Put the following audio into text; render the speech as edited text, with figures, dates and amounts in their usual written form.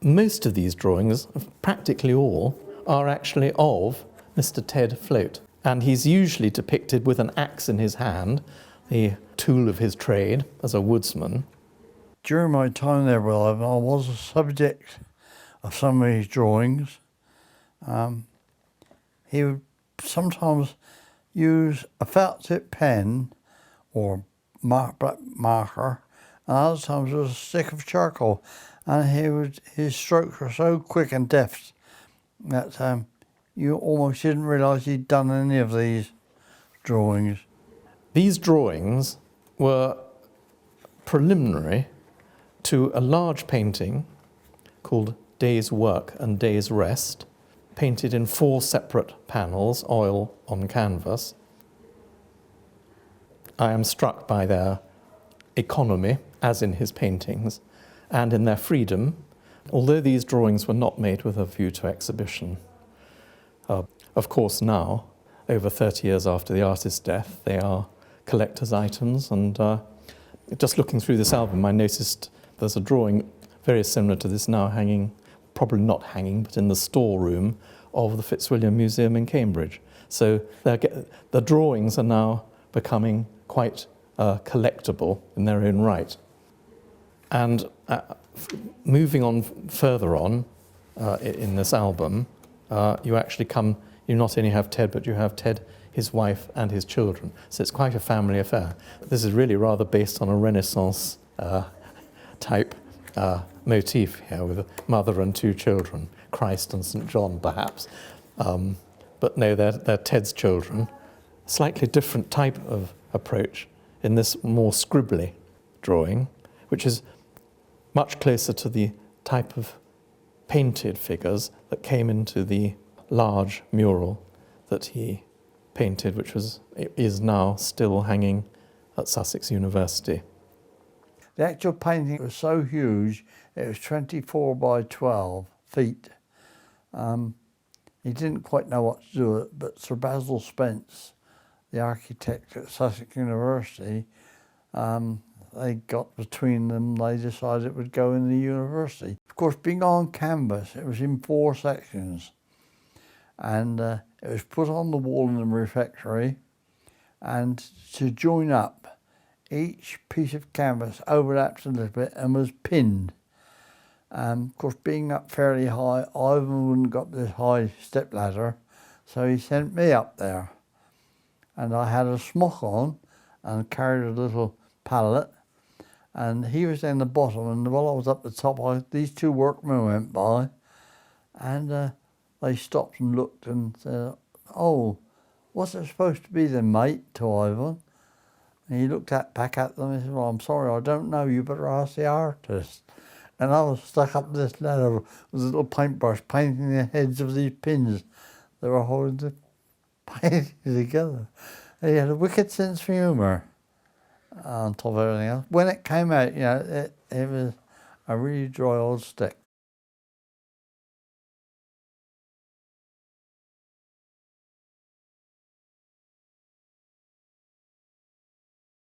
Most of these drawings, practically all, are actually of Mr. Ted Floate. And he's usually depicted with an axe in his hand, the tool of his trade as a woodsman. During my time there, I was a subject of some of his drawings. He would sometimes use a felt tip pen or black marker, and other times it was a stick of charcoal. And his strokes were so quick and deft that you almost didn't realise he'd done any of these drawings. These drawings were preliminary to a large painting called Day's Work and Day's Rest, painted in 4 separate panels, oil on canvas. I am struck by their economy, as in his paintings, and in their freedom, although these drawings were not made with a view to exhibition. Of course now, over 30 years after the artist's death, they are collector's items, and just looking through this album I noticed there's a drawing very similar to this now hanging, probably not hanging, but in the storeroom of the Fitzwilliam Museum in Cambridge. So the drawings are now becoming quite collectible in their own right. And moving on further on in this album, you not only have Ted, but you have Ted, his wife, and his children. So it's quite a family affair. This is really rather based on a Renaissance type motif here, with a mother and 2 children, Christ and St. John perhaps. But no, they're Ted's children. Slightly different type of approach in this more scribbly drawing, which is much closer to the type of painted figures that came into the large mural that he painted, which is now still hanging at Sussex University. The actual painting was so huge, it was 24 by 12 feet. He didn't quite know what to do with it, but Sir Basil Spence, the architect at Sussex University, they got between them, they decided it would go in the university. Of course, being on canvas, it was in 4 sections. And it was put on the wall in the refectory, and to join up, each piece of canvas overlapped a little bit and was pinned. Of course, being up fairly high, Ivon wouldn't got this high step ladder, so he sent me up there. And I had a smock on and carried a little pallet, and he was in the bottom, and while I was up the top, these 2 workmen went by, and they stopped and looked and said, "Oh, what's it supposed to be then, mate?" to Ivon. And he looked back at them and said, "Well, I'm sorry, I don't know, you better ask the artist." And I was stuck up this ladder with a little paintbrush painting the heads of these pins that were holding the painting together. And he had a wicked sense of humour on top of everything else. When it came out, it was a really dry old stick.